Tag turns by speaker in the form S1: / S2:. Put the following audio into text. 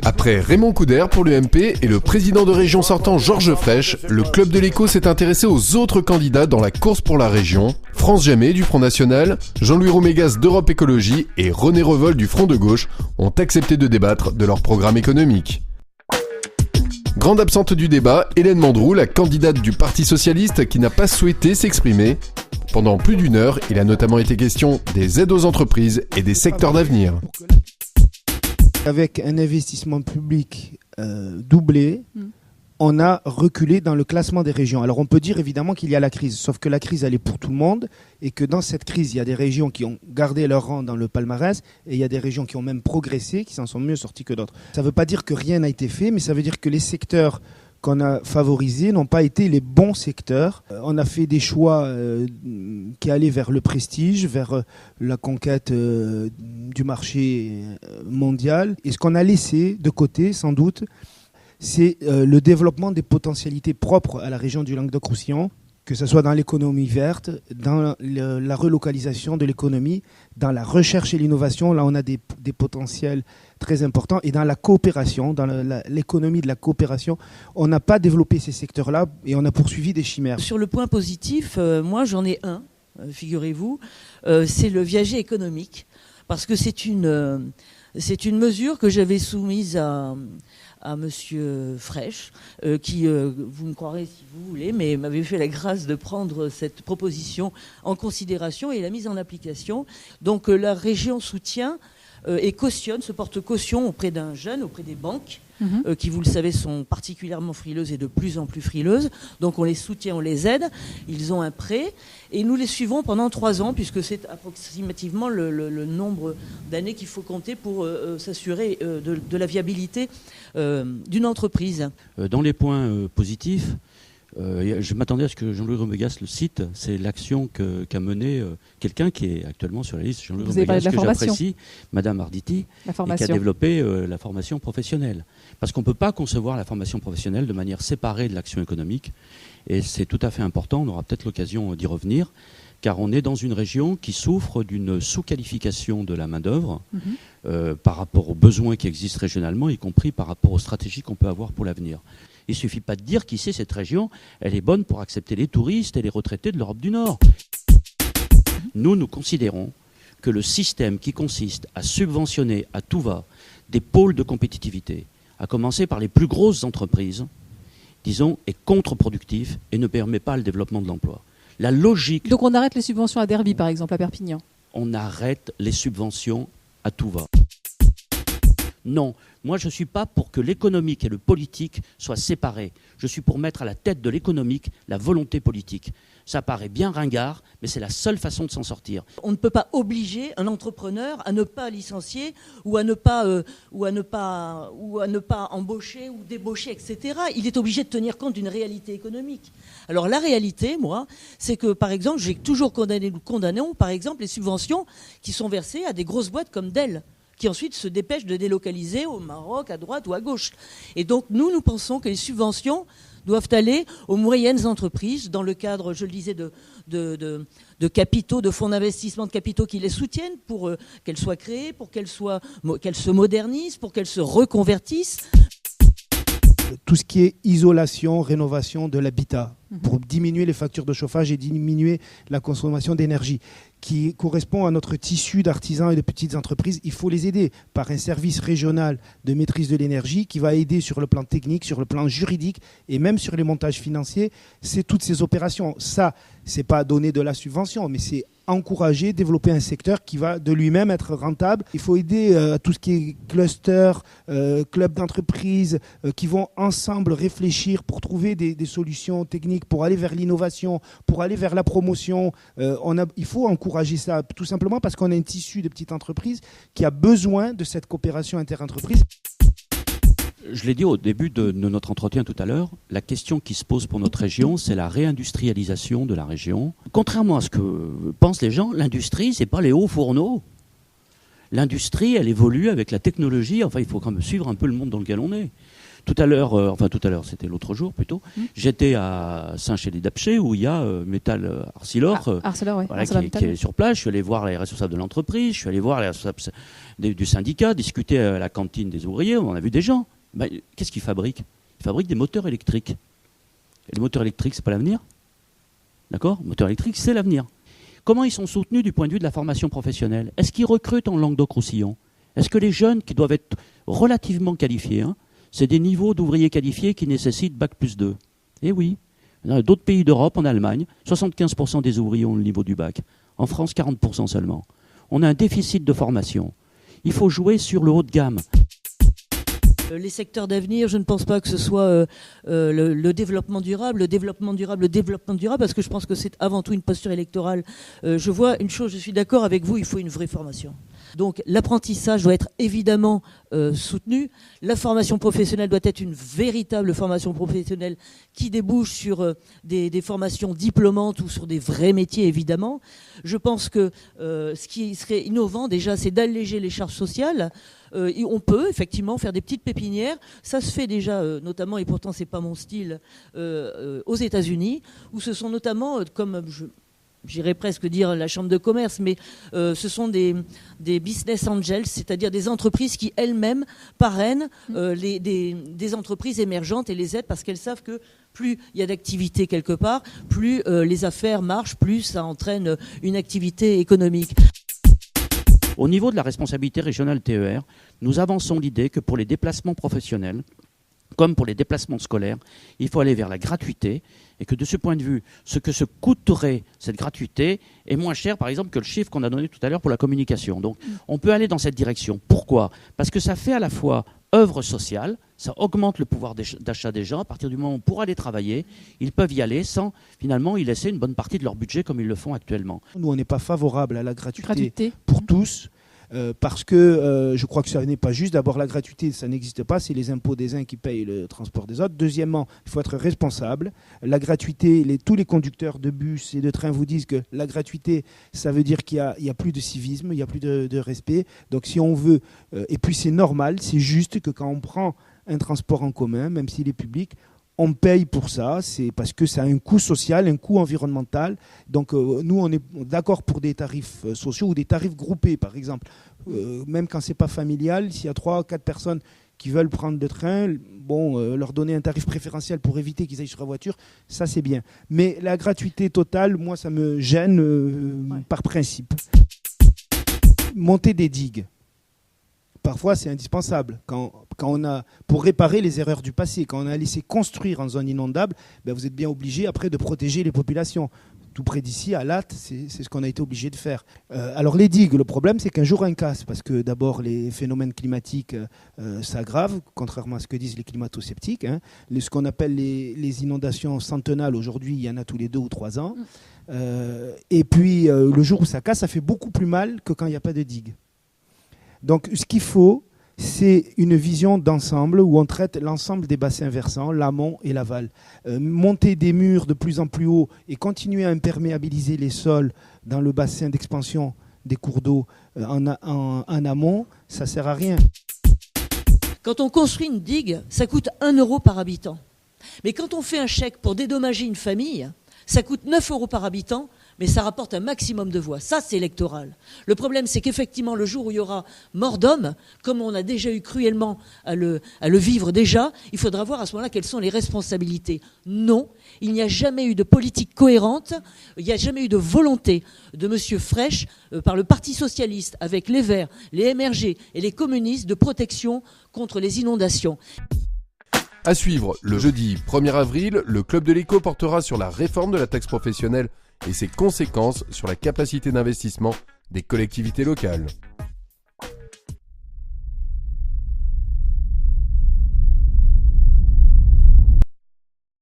S1: Après Raymond Couder pour l'UMP et le président de région sortant Georges Frêche, le Club de l'Écho s'est intéressé aux autres candidats dans la course pour la région. France Jamais du Front National, Jean-Louis Roumégas d'Europe Écologie et René Revol du Front de Gauche ont accepté de débattre de leur programme économique. Grande absente du débat, Hélène Mandroux, la candidate du Parti Socialiste qui n'a pas souhaité s'exprimer. Pendant plus d'une heure, il a notamment été question des aides aux entreprises et des secteurs d'avenir.
S2: Avec un investissement public doublé, on a reculé dans le classement des régions. Alors on peut dire évidemment qu'il y a la crise, sauf que la crise elle est pour tout le monde et que dans cette crise il y a des régions qui ont gardé leur rang dans le palmarès et il y a des régions qui ont même progressé, qui s'en sont mieux sorties que d'autres. Ça ne veut pas dire que rien n'a été fait, mais ça veut dire que les secteurs qu'on a favorisés n'ont pas été les bons secteurs. On a fait des choix qui allaient vers le prestige, vers la conquête du marché mondial. Et ce qu'on a laissé de côté, sans doute, c'est le développement des potentialités propres à la région du Languedoc-Roussillon, que ce soit dans l'économie verte, dans la relocalisation de l'économie, dans la recherche et l'innovation. Là, on a des potentiels très importants. Et dans la coopération, dans l'économie de la coopération, on n'a pas développé ces secteurs-là et on a poursuivi des chimères.
S3: Sur le point positif, moi j'en ai un, figurez-vous, c'est le viager économique. Parce que c'est une mesure que j'avais soumise à Monsieur Frêche, qui, vous me croirez si vous voulez, mais m'avait fait la grâce de prendre cette proposition en considération et la mise en application. Donc la région soutient et cautionne, se porte caution auprès d'un jeune, auprès des banques, qui, vous le savez, sont particulièrement frileuses et de plus en plus frileuses. Donc on les soutient, on les aide. Ils ont un prêt et nous les suivons pendant 3 ans, puisque c'est approximativement le nombre d'années qu'il faut compter pour s'assurer de la viabilité d'une entreprise.
S4: Dans les points positifs, je m'attendais à ce que Jean-Louis Roumégas le cite. C'est l'action qu'a menée quelqu'un qui est actuellement sur la liste, Jean-Louis Roumégas, que j'apprécie, Madame Arditi, et qui a développé la formation professionnelle. Parce qu'on ne peut pas concevoir la formation professionnelle de manière séparée de l'action économique. Et c'est tout à fait important, on aura peut-être l'occasion d'y revenir, car on est dans une région qui souffre d'une sous-qualification de la main-d'œuvre par rapport aux besoins qui existent régionalement, y compris par rapport aux stratégies qu'on peut avoir pour l'avenir. Il ne suffit pas de dire qu'ici, cette région, elle est bonne pour accepter les touristes et les retraités de l'Europe du Nord. Nous considérons que le système qui consiste à subventionner à tout va des pôles de compétitivité, à commencer par les plus grosses entreprises, disons, est contre-productif et ne permet pas le développement de l'emploi. La logique...
S5: Donc on arrête les subventions à Derby, par exemple, à Perpignan.
S4: On arrête les subventions à tout va. Non, moi je ne suis pas pour que l'économique et le politique soient séparés. Je suis pour mettre à la tête de l'économique la volonté politique. Ça paraît bien ringard, mais c'est la seule façon de s'en sortir.
S3: On ne peut pas obliger un entrepreneur à ne pas licencier ou à ne pas embaucher ou débaucher, etc. Il est obligé de tenir compte d'une réalité économique. Alors la réalité, moi, c'est que, par exemple, j'ai toujours condamnons, par exemple, les subventions qui sont versées à des grosses boîtes comme Dell, qui ensuite se dépêchent de délocaliser au Maroc, à droite ou à gauche. Et donc, nous pensons que les subventions doivent aller aux moyennes entreprises, dans le cadre, je le disais, de capitaux, de fonds d'investissement de capitaux qui les soutiennent pour qu'elles soient créées, pour qu'elles se modernisent, pour qu'elles se reconvertissent.
S2: Tout ce qui est isolation, rénovation de l'habitat, pour diminuer les factures de chauffage et diminuer la consommation d'énergie, qui correspond à notre tissu d'artisans et de petites entreprises. Il faut les aider par un service régional de maîtrise de l'énergie qui va aider sur le plan technique, sur le plan juridique et même sur les montages financiers. C'est toutes ces opérations. Ça, c'est pas donner de la subvention, mais c'est encourager, développer un secteur qui va de lui-même être rentable. Il faut aider tout ce qui est cluster, clubs d'entreprise qui vont ensemble réfléchir pour trouver des solutions techniques, pour aller vers l'innovation, pour aller vers la promotion. Il faut encourager ça tout simplement parce qu'on a un tissu de petites entreprises qui a besoin de cette coopération inter-entreprise.
S4: Je l'ai dit au début de notre entretien tout à l'heure, la question qui se pose pour notre région, c'est la réindustrialisation de la région. Contrairement à ce que pensent les gens, l'industrie, c'est pas les hauts fourneaux. L'industrie, elle évolue avec la technologie. Enfin, il faut quand même suivre un peu le monde dans lequel on est. Tout à l'heure, c'était l'autre jour plutôt, j'étais à Saint-Chély-d'Apcher où il y a Métal Arcelor, qui est sur place. Je suis allé voir les responsables de l'entreprise, je suis allé voir les responsables du syndicat, discuter à la cantine des ouvriers, on a vu des gens. Qu'est-ce qu'ils fabriquent ? Ils fabriquent des moteurs électriques. Et les moteurs électriques, c'est pas l'avenir ? D'accord ? Le moteur électrique, c'est l'avenir. Comment ils sont soutenus du point de vue de la formation professionnelle ? Est-ce qu'ils recrutent en Languedoc-Roussillon ? Est-ce que les jeunes qui doivent être relativement qualifiés, c'est des niveaux d'ouvriers qualifiés qui nécessitent Bac+2 ? Eh oui. Dans d'autres pays d'Europe, en Allemagne, 75% des ouvriers ont le niveau du bac. En France, 40% seulement. On a un déficit de formation. Il faut jouer sur le haut de gamme.
S3: Les secteurs d'avenir, je ne pense pas que ce soit le développement durable, parce que je pense que c'est avant tout une posture électorale. Je vois une chose, je suis d'accord avec vous, il faut une vraie formation. Donc l'apprentissage doit être évidemment soutenu. La formation professionnelle doit être une véritable formation professionnelle qui débouche sur des formations diplômantes ou sur des vrais métiers, évidemment. Je pense que ce qui serait innovant déjà, c'est d'alléger les charges sociales. On peut effectivement faire des petites pépinières, ça se fait déjà notamment, et pourtant c'est pas mon style, aux États-Unis, où ce sont notamment, comme j'irais presque dire la chambre de commerce, mais ce sont des business angels, c'est-à-dire des entreprises qui elles-mêmes parrainent des entreprises émergentes et les aident parce qu'elles savent que plus il y a d'activité quelque part, plus les affaires marchent, plus ça entraîne une activité économique.
S4: Au niveau de la responsabilité régionale TER, nous avançons l'idée que pour les déplacements professionnels, comme pour les déplacements scolaires, il faut aller vers la gratuité et que de ce point de vue, ce que se coûterait cette gratuité est moins cher, par exemple, que le chiffre qu'on a donné tout à l'heure pour la communication. Donc, on peut aller dans cette direction. Pourquoi ? Parce que ça fait à la fois œuvre sociale, ça augmente le pouvoir d'achat des gens. À partir du moment où pour aller travailler, ils peuvent y aller sans, finalement, y laisser une bonne partie de leur budget comme ils le font actuellement.
S2: Nous, on n'est pas favorable à la gratuité pour tous. Parce que je crois que ça n'est pas juste. D'abord, la gratuité, ça n'existe pas. C'est les impôts des uns qui payent le transport des autres. Deuxièmement, il faut être responsable. La gratuité, tous les conducteurs de bus et de train vous disent que la gratuité, ça veut dire qu'il y a plus de civisme, il n'y a plus de respect. Donc si on veut, et puis c'est normal, c'est juste que quand on prend un transport en commun, même s'il est public, on paye pour ça, c'est parce que ça a un coût social, un coût environnemental. Donc nous, on est d'accord pour des tarifs sociaux ou des tarifs groupés, par exemple. Même quand ce n'est pas familial, s'il y a 3 ou 4 personnes qui veulent prendre le train, leur donner un tarif préférentiel pour éviter qu'ils aillent sur la voiture, ça c'est bien. Mais la gratuité totale, moi, ça me gêne par principe. Monter des digues. Parfois, c'est indispensable. Quand on a, pour réparer les erreurs du passé, quand on a laissé construire en zone inondable, vous êtes bien obligé après de protéger les populations. Tout près d'ici, à Latte, c'est ce qu'on a été obligé de faire. Alors les digues, le problème, c'est qu'un jour un casse, parce que d'abord les phénomènes climatiques s'aggravent, contrairement à ce que disent les climato-sceptiques. Ce qu'on appelle les inondations centennales, aujourd'hui, il y en a tous les 2 ou 3 ans. Et puis le jour où ça casse, ça fait beaucoup plus mal que quand il n'y a pas de digue. Donc ce qu'il faut, c'est une vision d'ensemble où on traite l'ensemble des bassins versants, l'amont et l'aval. Monter des murs de plus en plus haut et continuer à imperméabiliser les sols dans le bassin d'expansion des cours d'eau en amont, ça ne sert à rien.
S3: Quand on construit une digue, ça coûte 1 € par habitant. Mais quand on fait un chèque pour dédommager une famille, ça coûte 9 € par habitant, mais ça rapporte un maximum de voix. Ça, c'est électoral. Le problème, c'est qu'effectivement, le jour où il y aura mort d'homme, comme on a déjà eu cruellement à le vivre déjà, il faudra voir à ce moment-là quelles sont les responsabilités. Non, il n'y a jamais eu de politique cohérente, il n'y a jamais eu de volonté de M. Frêche, par le Parti socialiste, avec les Verts, les MRG et les communistes, de protection contre les inondations.
S1: À suivre, le jeudi 1er avril, le Club de l'Éco portera sur la réforme de la taxe professionnelle et ses conséquences sur la capacité d'investissement des collectivités locales.